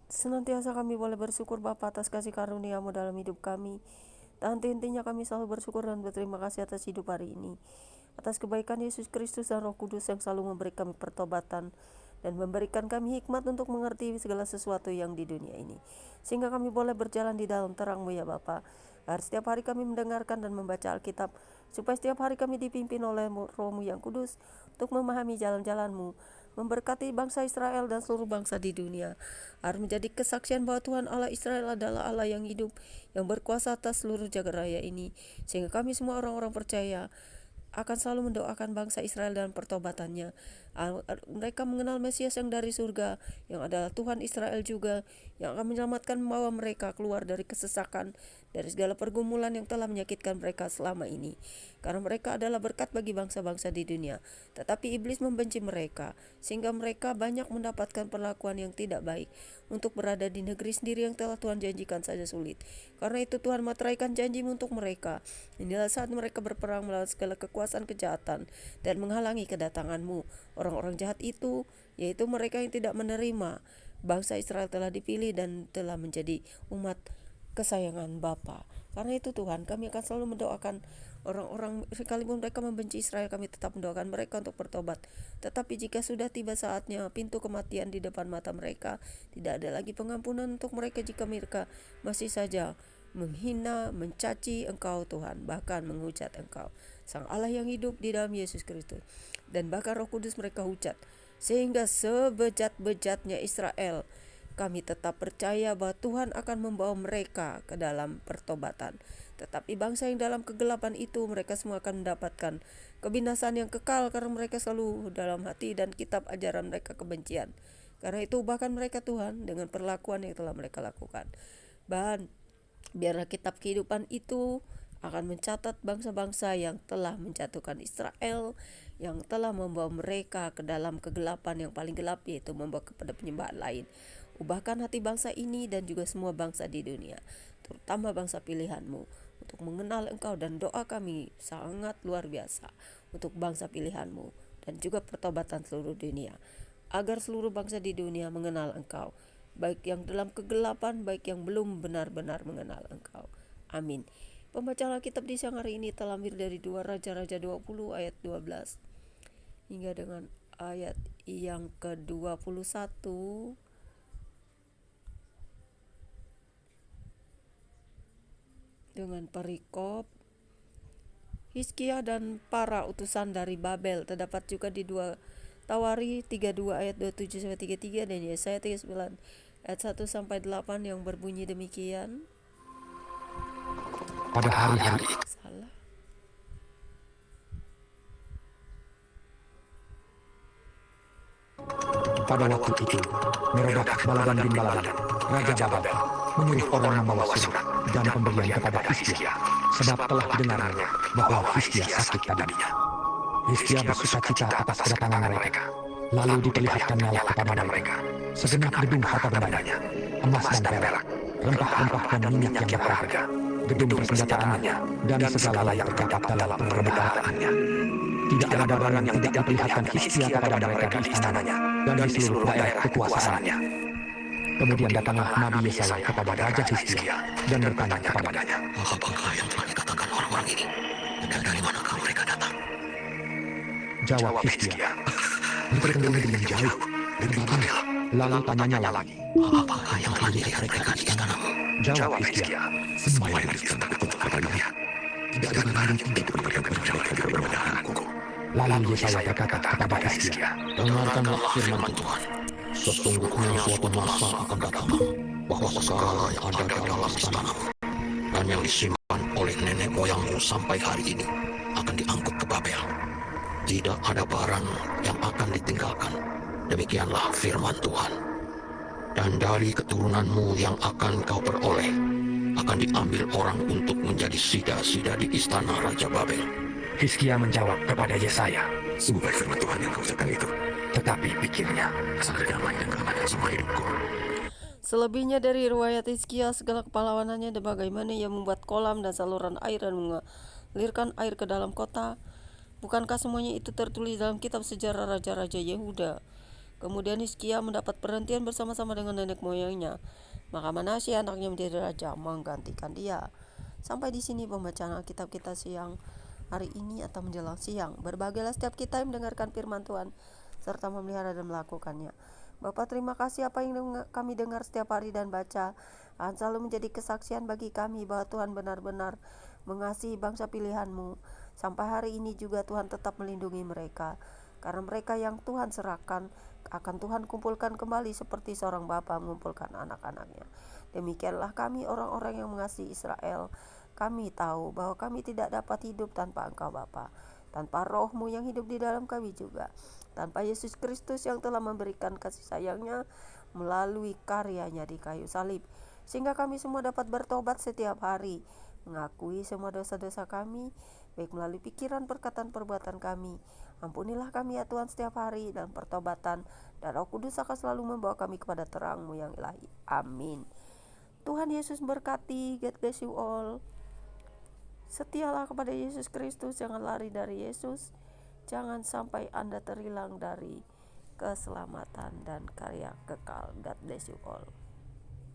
Senantiasa kami boleh bersyukur Bapa atas kasih karunia-Mu dalam hidup kami. Dan intinya kami selalu bersyukur dan berterima kasih atas hidup hari ini. Atas kebaikan Yesus Kristus dan Roh Kudus yang selalu memberi kami pertobatan dan memberikan kami hikmat untuk mengerti segala sesuatu yang di dunia ini. Sehingga kami boleh berjalan di dalam terang-Mu ya Bapa. Agar setiap hari kami mendengarkan dan membaca Alkitab, supaya setiap hari kami dipimpin oleh Roh-Mu yang kudus untuk memahami jalan-jalan-Mu, memberkati bangsa Israel dan seluruh bangsa di dunia, agar menjadi kesaksian bahwa Tuhan Allah Israel adalah Allah yang hidup, yang berkuasa atas seluruh jagat raya ini, sehingga kami semua orang-orang percaya akan selalu mendoakan bangsa Israel dan pertobatannya. Mereka mengenal Mesias yang dari surga, yang adalah Tuhan Israel juga, yang akan menyelamatkan membawa mereka keluar dari kesesakan, dari segala pergumulan yang telah menyakitkan mereka selama ini. Karena mereka adalah berkat bagi bangsa-bangsa di dunia, tetapi iblis membenci mereka, sehingga mereka banyak mendapatkan perlakuan yang tidak baik untuk berada di negeri sendiri yang telah Tuhan janjikan saja sulit. Karena itu Tuhan materaikan janji-Mu untuk mereka. Inilah saat mereka berperang melawan segala kekuasaan kejahatan dan menghalangi kedatangan-Mu. Orang-orang jahat itu, yaitu mereka yang tidak menerima bangsa Israel telah dipilih dan telah menjadi umat kesayangan Bapa. Karena itu Tuhan, kami akan selalu mendoakan orang-orang, sekalipun mereka membenci Israel, kami tetap mendoakan mereka untuk bertobat. Tetapi jika sudah tiba saatnya pintu kematian di depan mata mereka, tidak ada lagi pengampunan untuk mereka jika mereka masih saja menghina, mencaci Engkau Tuhan, bahkan menghujat Engkau, Sang Allah yang hidup di dalam Yesus Kristus. Dan bahkan Roh Kudus mereka hujat. Sehingga sebejat-bejatnya Israel, kami tetap percaya bahwa Tuhan akan membawa mereka ke dalam pertobatan. Tetapi bangsa yang dalam kegelapan itu, mereka semua akan mendapatkan kebinasaan yang kekal, karena mereka selalu dalam hati dan kitab ajaran mereka kebencian. Karena itu bahkan mereka Tuhan dengan perlakuan yang telah mereka lakukan. Biarlah kitab kehidupan itu akan mencatat bangsa-bangsa yang telah menjatuhkan Israel, yang telah membawa mereka ke dalam kegelapan yang paling gelap, yaitu membawa kepada penyembahan lain. Ubahkan hati bangsa ini dan juga semua bangsa di dunia, terutama bangsa pilihan-Mu, untuk mengenal Engkau, dan doa kami sangat luar biasa untuk bangsa pilihan-Mu dan juga pertobatan seluruh dunia, agar seluruh bangsa di dunia mengenal Engkau, baik yang dalam kegelapan, baik yang belum benar-benar mengenal Engkau. Amin. Pembacaan Alkitab di siang hari ini telah ambil dari 2 Raja-Raja 20 ayat 12 hingga dengan ayat yang ke-21 dengan perikop Hizkia dan para utusan dari Babel. Terdapat juga di 2 Tawari 32 ayat 27 sampai 33 dan Yesaya 39 ayat 1 sampai 8 yang berbunyi demikian. Pada hari-hari pada waktu itu, Merodak Baladan bin Baladan, Raja Babel, menyuruh orang membawa surat dan pemberian kepada Hizkia, sebab telah didengarnya bahwa Hizkia sakit tadinya. Hizkia bersuka cita atas kedatangan mereka, lalu diperlihatkannya kepada mereka segenap gedung harta bendanya, emas dan perak, rempah-rempah dan minyak yang berharga, gedung persenjataannya, dan segala yang terdapat dalam perbedaannya. Tidak ada barang yang tidak diperlihatkan Hizkia kepada mereka di istananya dan di seluruh daerah kekuasaannya. Kemudian datanglah Nabi Yesaya kepada Raja Hizkia dan bertanya kepadanya, apakah yang telah dikatakan orang-orang ini? Dan dari manakah mereka datang? Jawab Hizkia, mereka dari yang jauh, dari Babel. Lalu tanyanya lagi, apakah yang telah dilihat mereka di istanamu? Jawab Hizkia, semua yang di istanaku telah dilihat. Tidak ada barang yang tidak diperlihatkan kepada kebenaranku. Lalu Yesaya berkata kepada Hizkia, dengarkanlah firman Tuhan. Sesungguhnya suatu masa akan datang, bahwa segala yang ada dalam istanamu dan yang disimpan oleh nenek moyangmu sampai hari ini akan diangkut ke Babel. Tidak ada barang yang akan ditinggalkan. Demikianlah firman Tuhan. Dan dari keturunanmu yang akan kau peroleh akan diambil orang untuk menjadi sida-sida di istana Raja Babel. Hizkia menjawab kepada Yesaya, sungguh firman Tuhan yang kau ucapkan itu. Tetapi pikirnya, kesal damai dan keamanan semua hidupku. Selebihnya dari riwayat Hizkia, segala kepahlawanannya dan bagaimana ia membuat kolam dan saluran air dan mengalirkan air ke dalam kota. Bukankah semuanya itu tertulis dalam kitab sejarah raja-raja Yehuda? Kemudian Hizkia mendapat perhentian bersama-sama dengan nenek moyangnya. Maka Manasye anaknya menjadi raja menggantikan dia. Sampai di sini pembacaan Alkitab kita siang hari ini atau menjelang siang. Berbahagialah setiap kita yang mendengarkan firman Tuhan serta memelihara dan melakukannya. Bapa, terima kasih apa yang kami dengar setiap hari dan baca akan selalu menjadi kesaksian bagi kami bahwa Tuhan benar-benar mengasihi bangsa pilihan-Mu. Sampai hari ini juga Tuhan tetap melindungi mereka, karena mereka yang Tuhan serahkan akan Tuhan kumpulkan kembali seperti seorang bapa mengumpulkan anak-anaknya. Demikianlah kami orang-orang yang mengasihi Israel. Kami tahu bahwa kami tidak dapat hidup tanpa Engkau Bapa, tanpa Roh-Mu yang hidup di dalam kami juga, tanpa Yesus Kristus yang telah memberikan kasih sayang-Nya melalui karyanya di kayu salib, sehingga kami semua dapat bertobat setiap hari, mengakui semua dosa-dosa kami, baik melalui pikiran, perkataan, perbuatan kami. Ampunilah kami ya Tuhan setiap hari dalam pertobatan, dan Roh Kudus akan selalu membawa kami kepada terang-Mu yang ilahi. Amin. Tuhan Yesus berkati. God bless you all. Setialah kepada Yesus Kristus, jangan lari dari Yesus. Jangan sampai Anda terhilang dari keselamatan dan karya kekal. God bless you all.